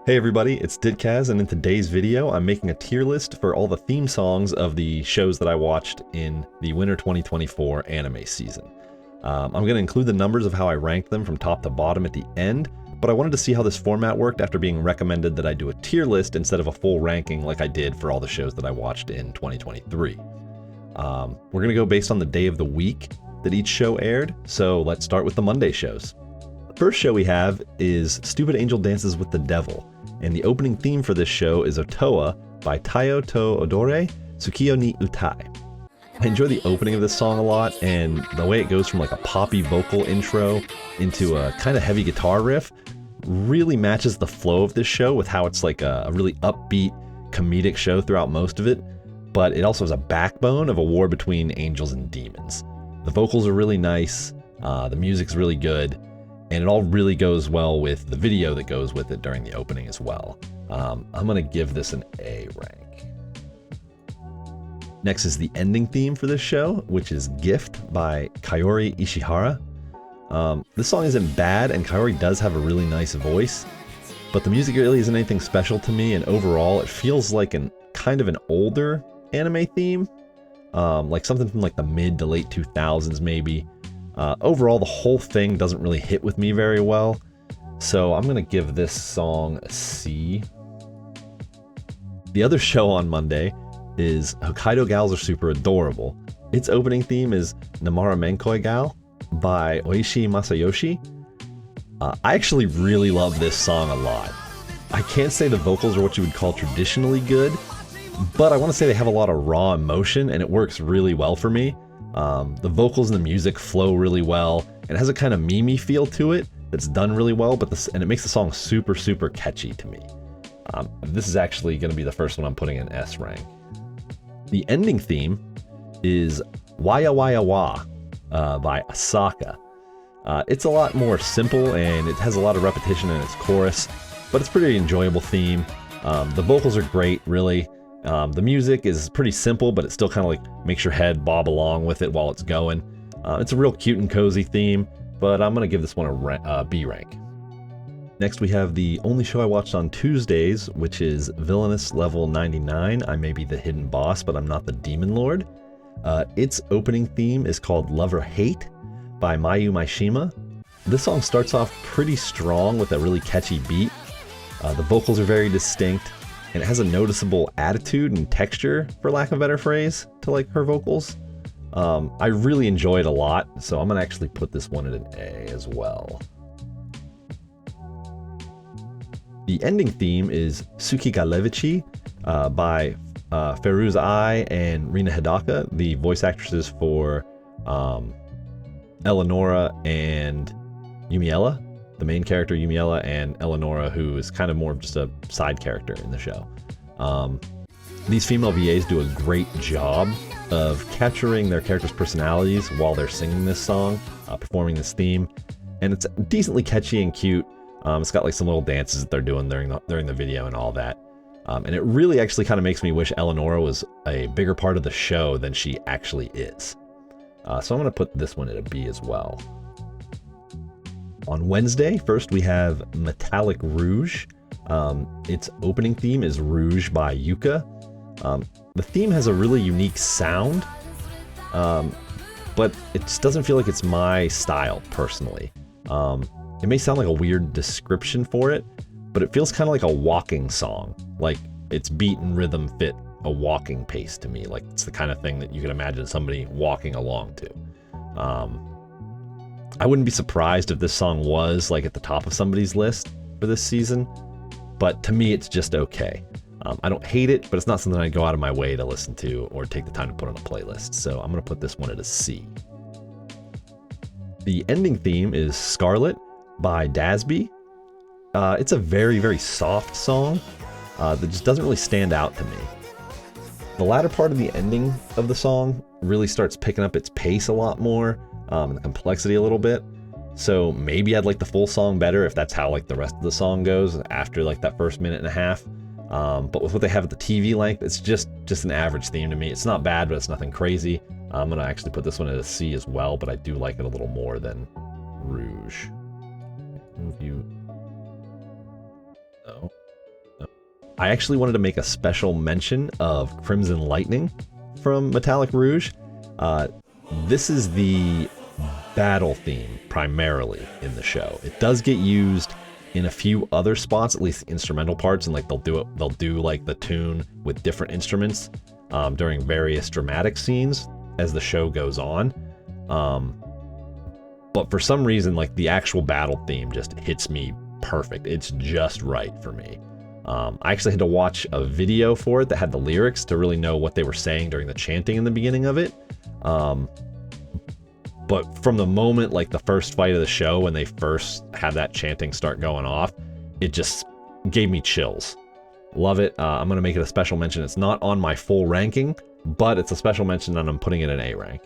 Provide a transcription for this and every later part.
Hey everybody, it's Ditkaz, and in today's video I'm making a tier list for all the theme songs of the shows that I watched in the winter 2024 anime season. I'm going to include the numbers of how I ranked them from top to bottom at the end, but I wanted to see how this format worked after being recommended that I do a tier list instead of a full ranking like I did for all the shows that I watched in 2023. We're going to go based on the day of the week that each show aired, so let's start with the Monday shows. The first show we have is Stupid Angel Dances with the Devil, and the opening theme for this show is Otoa by Tayo to Odore Tsukiyo ni Utai. I enjoy the opening of this song a lot, and the way it goes from like a poppy vocal intro into a kind of heavy guitar riff really matches the flow of this show with how it's like a really upbeat comedic show throughout most of it, but it also has a backbone of a war between angels and demons. The vocals are really nice, the music's really good, and it all really goes well with the video that goes with it during the opening as well. I'm going to give this an A rank. Next is the ending theme for this show, which is Gift by Kaori Ishihara. This song isn't bad, and Kaori does have a really nice voice, but the music really isn't anything special to me, and overall it feels like kind of an older anime theme, like something from like the mid to late 2000s maybe. Overall, the whole thing doesn't really hit with me very well, so I'm going to give this song a C. The other show on Monday is Hokkaido Gals Are Super Adorable. Its opening theme is Namara Menkoi Gal by Oishi Masayoshi. I actually really love this song a lot. I can't say the vocals are what you would call traditionally good, but I want to say they have a lot of raw emotion, and it works really well for me. The vocals and the music flow really well, and it has a kind of meme-y feel to it that's done really well, and it makes the song super, super catchy to me. This is actually going to be the first one I'm putting in S rank. The ending theme is Waya Waya Wa by Asaka. It's a lot more simple, and it has a lot of repetition in its chorus, but it's a pretty enjoyable theme. The vocals are great, really. The music is pretty simple, but it still kind of like makes your head bob along with it while it's going. It's a real cute and cozy theme, but I'm going to give this one a B rank. Next we have the only show I watched on Tuesdays, which is Villainous Level 99. I may be the hidden boss, but I'm not the Demon Lord. Its opening theme is called Love or Hate by Mayu Maishima. This song starts off pretty strong with a really catchy beat. The vocals are very distinct, and it has a noticeable attitude and texture, for lack of a better phrase, to like her vocals. I really enjoy it a lot, so I'm gonna actually put this one at an A as well. The ending theme is Suki ga Levichi by Feruz Ai and Rina Hidaka, the voice actresses for Eleonora and Yumiella. The main character Yumiella and Eleonora, who is kind of more of just a side character in the show. These female VAs do a great job of capturing their characters' personalities while they're singing this song, performing this theme, and it's decently catchy and cute. It's got like some little dances that they're doing during the video and all that, and it really actually kind of makes me wish Eleonora was a bigger part of the show than she actually is. So I'm going to put this one at a B as well. On Wednesday, first we have Metallic Rouge. Its opening theme is Rouge by Yuka. The theme has a really unique sound, but it just doesn't feel like it's my style, personally. It may sound like a weird description for it, but it feels kind of like a walking song. Like its beat and rhythm fit a walking pace to me. Like it's the kind of thing that you could imagine somebody walking along to. I wouldn't be surprised if this song was like at the top of somebody's list for this season, but to me it's just okay. I don't hate it, but it's not something I go out of my way to listen to or take the time to put on a playlist, so I'm going to put this one at a C. The ending theme is Scarlet by Dasby. It's a very, very soft song that just doesn't really stand out to me. The latter part of the ending of the song really starts picking up its pace a lot more, and the complexity a little bit. So maybe I'd like the full song better if that's how like the rest of the song goes after like that first minute and a half. But with what they have at the TV length, it's just an average theme to me. It's not bad, but it's nothing crazy. I'm gonna actually put this one at a C as well, but I do like it a little more than Rouge. Move you. No. I actually wanted to make a special mention of Crimson Lightning from Metallic Rouge. This is the battle theme primarily in the show. It does get used in a few other spots, at least instrumental parts, and like they'll do like the tune with different instruments during various dramatic scenes as the show goes on. But for some reason, like the actual battle theme just hits me perfect. It's just right for me. I actually had to watch a video for it that had the lyrics to really know what they were saying during the chanting in the beginning of it. But from the moment, like the first fight of the show, when they first had that chanting start going off, it just gave me chills. Love it. I'm going to make it a special mention. It's not on my full ranking, but it's a special mention and I'm putting it in A rank.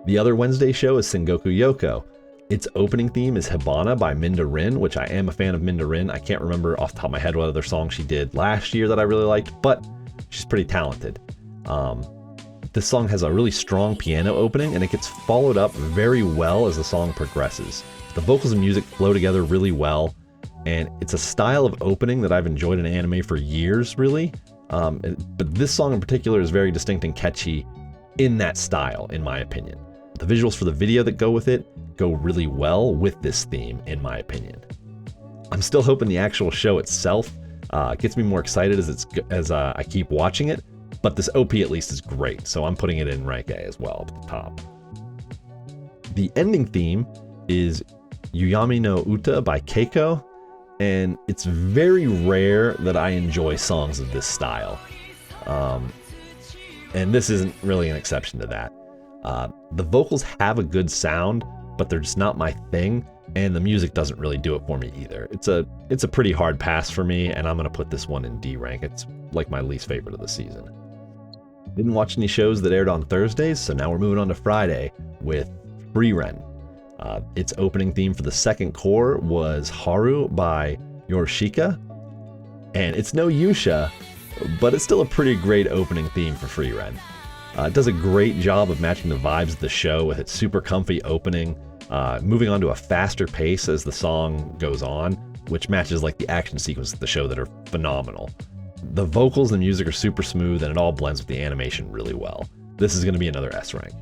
The other Wednesday show is Sengoku Yoko. Its opening theme is Hibana by Minda Rin, which I am a fan of Minda Rin. I can't remember off the top of my head what other song she did last year that I really liked, but she's pretty talented. This song has a really strong piano opening, and it gets followed up very well as the song progresses. The vocals and music flow together really well, and it's a style of opening that I've enjoyed in anime for years, really. But this song in particular is very distinct and catchy in that style, in my opinion. The visuals for the video that go with it go really well with this theme, in my opinion. I'm still hoping the actual show itself gets me more excited as I keep watching it. But this OP at least is great, so I'm putting it in rank A as well, up at the top. The ending theme is Yuyami no Uta by Keiko, and it's very rare that I enjoy songs of this style. And this isn't really an exception to that. The vocals have a good sound, but they're just not my thing, and the music doesn't really do it for me either. It's a pretty hard pass for me, and I'm going to put this one in D rank. It's like my least favorite of the season. Didn't watch any shows that aired on Thursdays, so now we're moving on to Friday with Frieren. Its opening theme for the second core was Haru by Yorishika, and it's no Yusha, but it's still a pretty great opening theme for Frieren. It does a great job of matching the vibes of the show with its super comfy opening, moving on to a faster pace as the song goes on, which matches like the action sequences of the show that are phenomenal. The vocals and music are super smooth, and it all blends with the animation really well. This is going to be another S rank.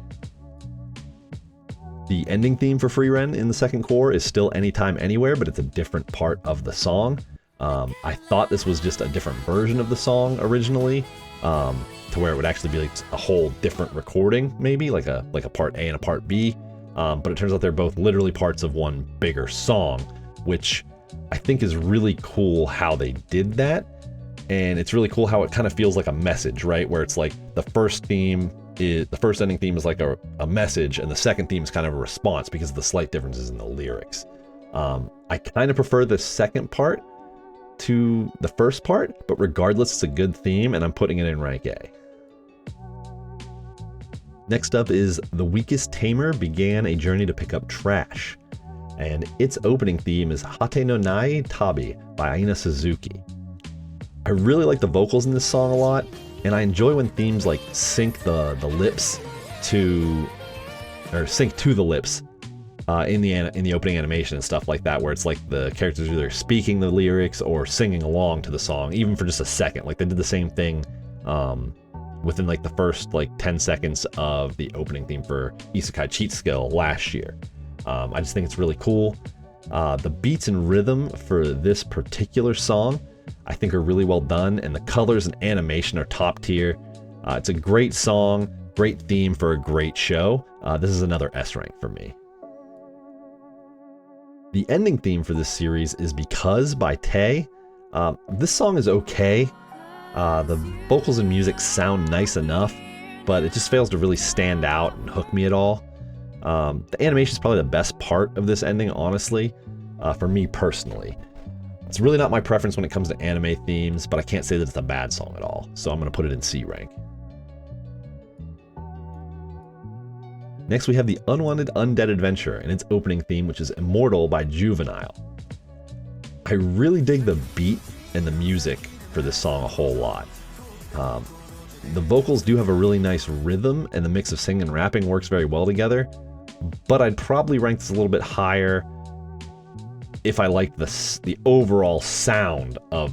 The ending theme for Frieren in the second core is still Anytime Anywhere, but it's a different part of the song. I thought this was just a different version of the song originally, to where it would actually be like a whole different recording, maybe like a part A and a part B. But it turns out they're both literally parts of one bigger song, which I think is really cool how they did that. And it's really cool how it kind of feels like a message, right? Where it's like the first ending theme is like a message, and the second theme is kind of a response because of the slight differences in the lyrics. I kind of prefer the second part to the first part, but regardless, it's a good theme, and I'm putting it in rank A. Next up is The Weakest Tamer Began a Journey to Pick Up Trash, and its opening theme is Hate no Nai Tabi by Aina Suzuki. I really like the vocals in this song a lot, and I enjoy when themes like sync the lips to, or sync to the lips in the opening animation and stuff like that, where it's like the characters are either speaking the lyrics or singing along to the song, even for just a second. Like they did the same thing within like the first like 10 seconds of the opening theme for Isekai Cheat Skill last year. I just think it's really cool. The beats and rhythm for this particular song I think are really well done, and the colors and animation are top tier. It's a great song, great theme for a great show. This is another S rank for me. The ending theme for this series is Because by Tay. This song is okay. The vocals and music sound nice enough, but it just fails to really stand out and hook me at all. The animation is probably the best part of this ending, honestly, for me personally. It's really not my preference when it comes to anime themes, but I can't say that it's a bad song at all, so I'm going to put it in C rank. Next we have the Unwanted Undead Adventure and its opening theme, which is Immortal by Juvenile. I really dig the beat and the music for this song a whole lot. The vocals do have a really nice rhythm, and the mix of singing and rapping works very well together, but I'd probably rank this a little bit higher if I liked the overall sound of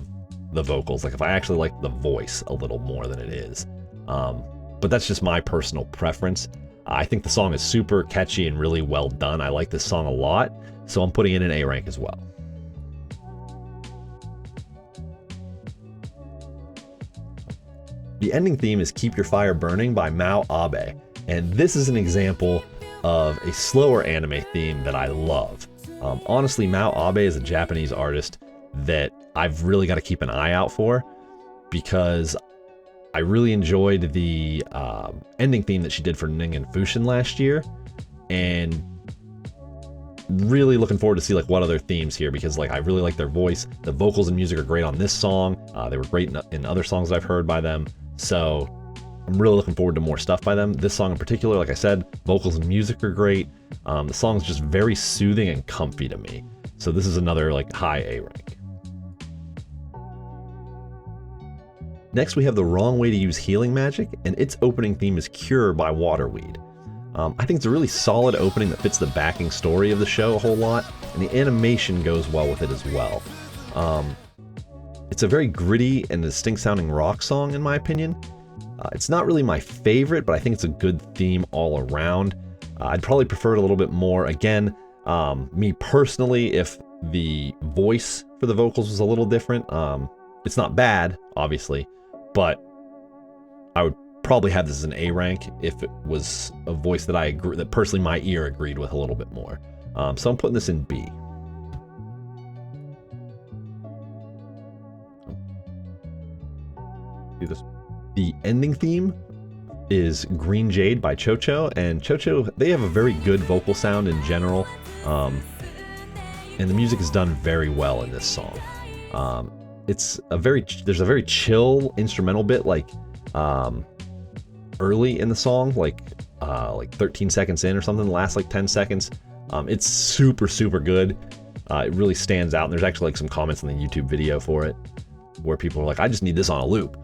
the vocals, like if I actually like the voice a little more than it is. But that's just my personal preference. I think the song is super catchy and really well done. I like this song a lot, so I'm putting it in A rank as well. The ending theme is Keep Your Fire Burning by Mao Abe, and this is an example of a slower anime theme that I love. Honestly, Mao Abe is a Japanese artist that I've really got to keep an eye out for, because I really enjoyed the ending theme that she did for Ningen Fushin last year, and really looking forward to see like what other themes here, because like I really like their voice. The vocals and music are great on this song. They were great in other songs that I've heard by them, so I'm really looking forward to more stuff by them. This song in particular, like I said, vocals and music are great. The song's just very soothing and comfy to me, so this is another like high A rank. Next, we have The Wrong Way to Use Healing Magic, and its opening theme is Cure by Waterweed. I think it's a really solid opening that fits the backing story of the show a whole lot, and the animation goes well with it as well. It's a very gritty and distinct sounding rock song in my opinion. It's not really my favorite, but I think it's a good theme all around. I'd probably prefer it a little bit more. Again, me personally, if the voice for the vocals was a little different, it's not bad, obviously, but I would probably have this as an A rank if it was a voice that that personally my ear agreed with a little bit more. So I'm putting this in B. Do this. The ending theme is Green Jade by Chocho, and Chocho, they have a very good vocal sound in general, and the music is done very well in this song. There's a very chill instrumental bit, like early in the song, like 13 seconds in or something, the last like 10 seconds. It's super good. It really stands out, and there's actually like some comments on the YouTube video for it where people are like, I just need this on a loop.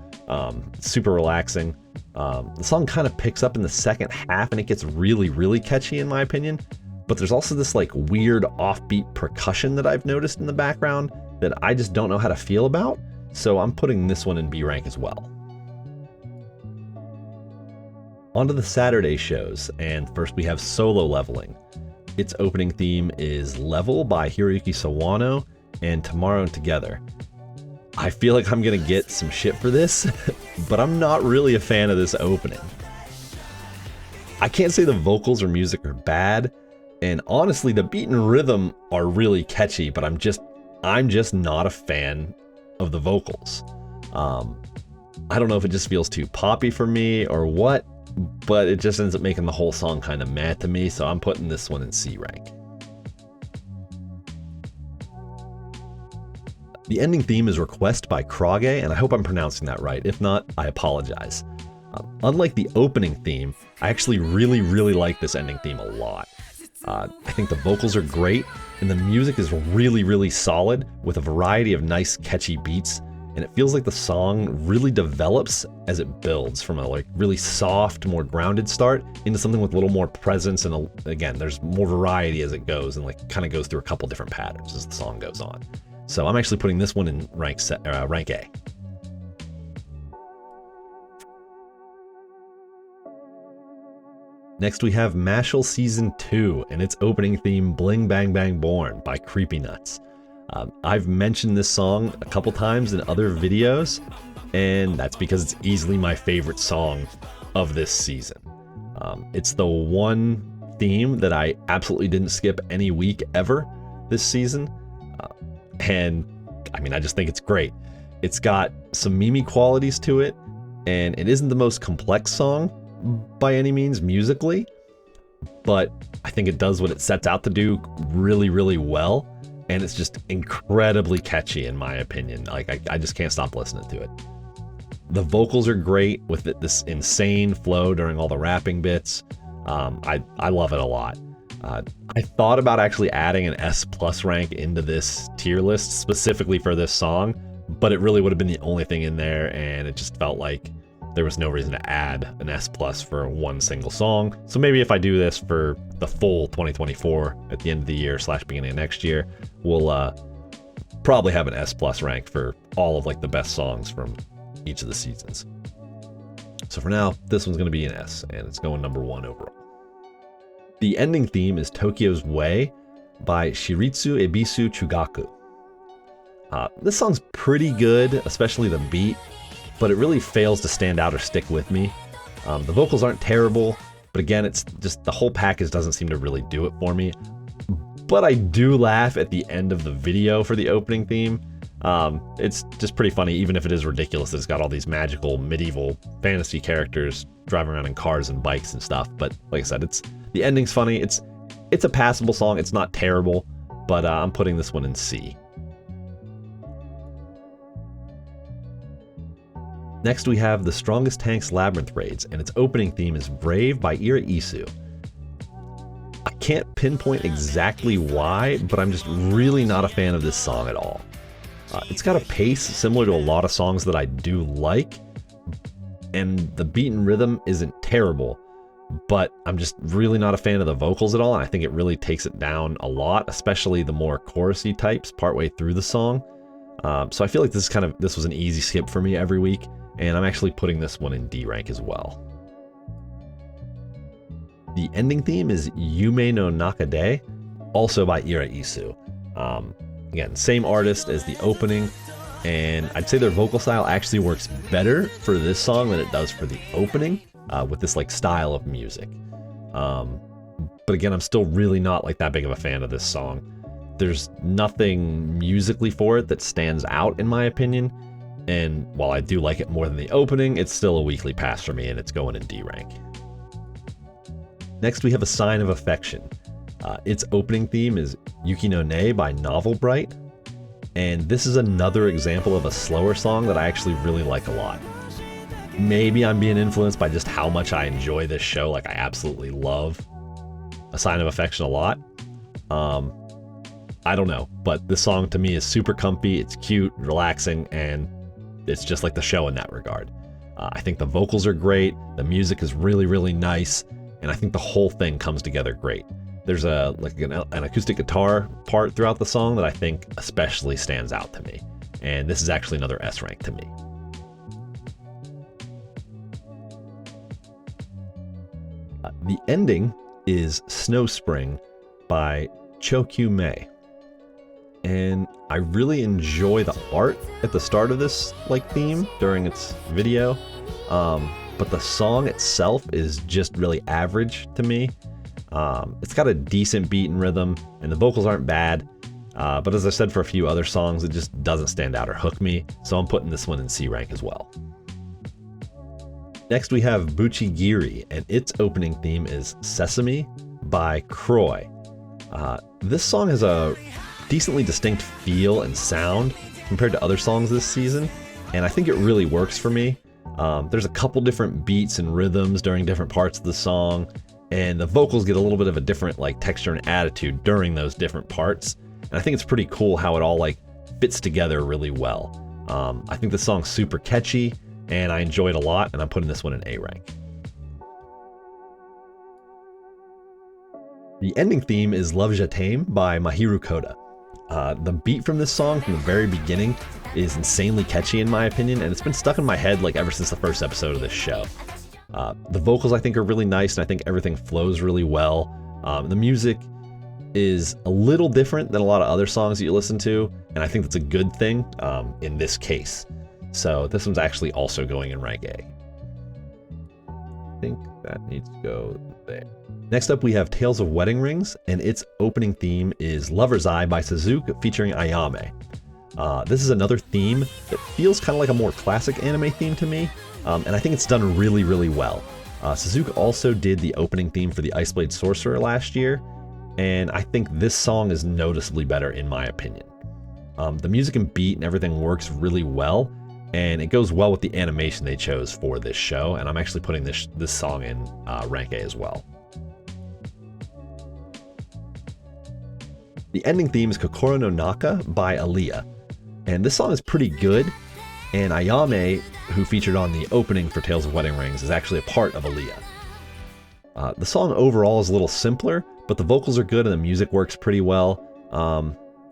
It's super relaxing. The song kind of picks up in the second half and it gets really catchy in my opinion, but there's also this like weird offbeat percussion that I've noticed in the background that I just don't know how to feel about, so I'm putting this one in B rank as well. On to the Saturday shows, and first we have Solo Leveling. Its opening theme is Level by Hiroyuki Sawano and Tomorrow Together. I feel like I'm gonna get some shit for this, but I'm not really a fan of this opening. I can't say the vocals or music are bad, and honestly the beat and rhythm are really catchy, but I'm just not a fan of the vocals. I don't know if it just feels too poppy for me or what, but it just ends up making the whole song kind of mad to me, so I'm putting this one in C rank. The ending theme is Request by Krage, and I hope I'm pronouncing that right. If not, I apologize. Unlike the opening theme, I actually really like this ending theme a lot. I think the vocals are great, and the music is really solid with a variety of nice catchy beats, and it feels like the song really develops as it builds from a like really soft, more grounded start into something with a little more presence, and again, there's more variety as it goes, and like kind of goes through a couple different patterns as the song goes on. So I'm actually putting this one in rank A. Next we have Mashle Season 2 and its opening theme Bling Bang Bang Born by Creepy Nuts. I've mentioned this song a couple times in other videos, and that's because it's easily my favorite song of this season. It's the one theme that I absolutely didn't skip any week ever this season. And I mean, I just think it's great. It's got some meme qualities to it, and it isn't the most complex song by any means musically, but I think it does what it sets out to do really well, and it's just incredibly catchy in my opinion. Like I just can't stop listening to it. The vocals are great with this insane flow during all the rapping bits. I love it a lot. I thought about actually adding an S+ rank into this tier list specifically for this song, but it really would have been the only thing in there, and it just felt like there was no reason to add an S+ for one single song. So maybe if I do this for the full 2024 at the end of the year / beginning of next year, we'll probably have an S+ rank for all of like the best songs from each of the seasons. So for now, this one's going to be an S, and it's going number 1 overall. The ending theme is Tokyo's Way by Shiritsu Ebisu Chugaku. This song's pretty good, especially the beat, but it really fails to stand out or stick with me. The vocals aren't terrible, but again, it's just the whole package doesn't seem to really do it for me. But I do laugh at the end of the video for the opening theme. It's just pretty funny, even if it is ridiculous that it's got all these magical medieval fantasy characters driving around in cars and bikes and stuff. But like I said, the ending's funny. It's a passable song. It's not terrible, but I'm putting this one in C. Next, we have The Strongest Tanks Labyrinth Raids, and its opening theme is Brave by Ira Isu. I can't pinpoint exactly why, but I'm just really not a fan of this song at all. It's got a pace similar to a lot of songs that I do like, and the beat and rhythm isn't terrible, but I'm just really not a fan of the vocals at all, and I think it really takes it down a lot, especially the more chorusy types partway through the song. So I feel like this was an easy skip for me every week, and I'm actually putting this one in D rank as well. The ending theme is Yume no Nakade, also by Ira Isu. Again, same artist as the opening, and I'd say their vocal style actually works better for this song than it does for the opening, with this like style of music. But again, I'm still really not like that big of a fan of this song. There's nothing musically for it that stands out in my opinion, and while I do like it more than the opening, it's still a weekly pass for me, and it's going in D rank. Next, we have A Sign of Affection. Its opening theme is Yuki no Ne by Novel Bright, and this is another example of a slower song that I actually really like a lot. Maybe I'm being influenced by just how much I enjoy this show, like I absolutely love A Sign of Affection a lot. I don't know, but this song to me is super comfy, it's cute, relaxing, and it's just like the show in that regard. I think the vocals are great, the music is really, really nice, and I think the whole thing comes together great. There's an acoustic guitar part throughout the song that I think especially stands out to me, and this is actually another S rank to me. The ending is Snow Spring by Chokyu Mei, and I really enjoy the art at the start of this theme during its video, but the song itself is just really average to me. It's got a decent beat and rhythm, and the vocals aren't bad, but as I said for a few other songs, it just doesn't stand out or hook me, so I'm putting this one in C rank as well. Next we have Buchigiri, and its opening theme is Sesame by Croy. This song has a decently distinct feel and sound compared to other songs this season, and I think it really works for me. There's a couple different beats and rhythms during different parts of the song, and the vocals get a little bit of a different texture and attitude during those different parts, and I think it's pretty cool how it all fits together really well. I think the song's super catchy, and I enjoy it a lot, and I'm putting this one in A rank. The ending theme is Love Je T'aime by Mahiru Koda. The beat from this song from the very beginning is insanely catchy in my opinion, and it's been stuck in my head ever since the first episode of this show. The vocals I think are really nice, and I think everything flows really well. The music is a little different than a lot of other songs that you listen to, and I think that's a good thing in this case. So this one's actually also going in rank A. I think that needs to go there. Next up we have Tales of Wedding Rings, and its opening theme is Lover's Eye by Suzuki featuring Ayame. This is another theme that feels kind of like a more classic anime theme to me, and I think it's done really, really well. Suzuki also did the opening theme for the Ice Blade Sorcerer last year, and I think this song is noticeably better in my opinion. The music and beat and everything works really well, and it goes well with the animation they chose for this show, and I'm actually putting this song in rank A as well. The ending theme is Kokoro no Naka by Aaliyah, and this song is pretty good, and Ayame, who featured on the opening for Tales of Wedding Rings, is actually a part of Aaliyah. The song overall is a little simpler, but the vocals are good and the music works pretty well.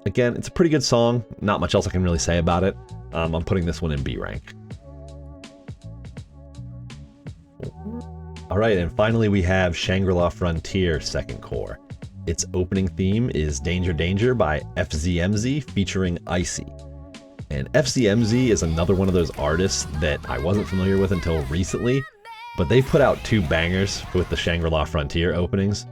Again, it's a pretty good song. Not much else I can really say about it. I'm putting this one in B rank. All right, and finally we have Shangri-La Frontier Second Core. Its opening theme is Danger Danger by FZMZ featuring Icy. And FZMZ is another one of those artists that I wasn't familiar with until recently, but they put out 2 bangers with the Shangri-La Frontier openings.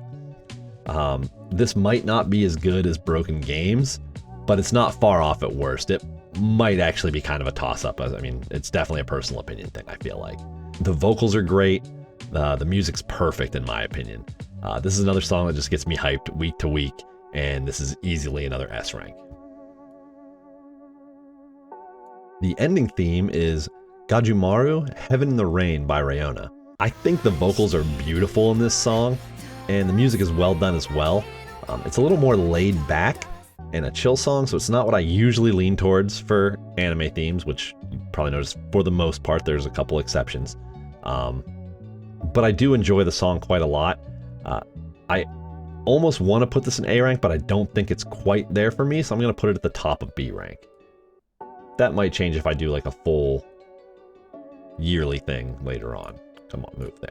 This might not be as good as Broken Games, but it's not far off at worst. It might actually be kind of a toss-up. I mean, it's definitely a personal opinion thing, I feel like. The vocals are great. The music's perfect in my opinion. This is another song that just gets me hyped week to week, and this is easily another S rank. The ending theme is Gajumaru, Heaven in the Rain by Rayona. I think the vocals are beautiful in this song, and the music is well done as well. It's a little more laid back and a chill song, so it's not what I usually lean towards for anime themes, which you probably noticed for the most part. There's a couple exceptions. But I do enjoy the song quite a lot. I almost want to put this in A rank, but I don't think it's quite there for me, so I'm going to put it at the top of B rank. That might change if I do like a full yearly thing later on. Come on, move there.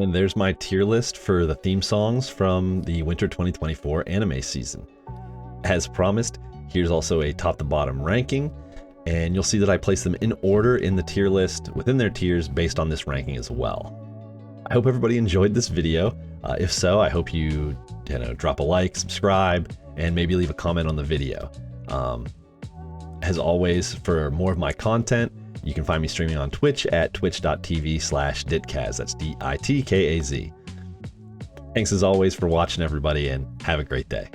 And there's my tier list for the theme songs from the Winter 2024 anime season. As promised, here's also a top to bottom ranking, and you'll see that I place them in order in the tier list within their tiers based on this ranking as well. I hope everybody enjoyed this video. If so, I hope you drop a like, subscribe, and maybe leave a comment on the video. As always, for more of my content, you can find me streaming on Twitch at twitch.tv/Ditkaz. That's Ditkaz. Thanks as always for watching, everybody, and have a great day.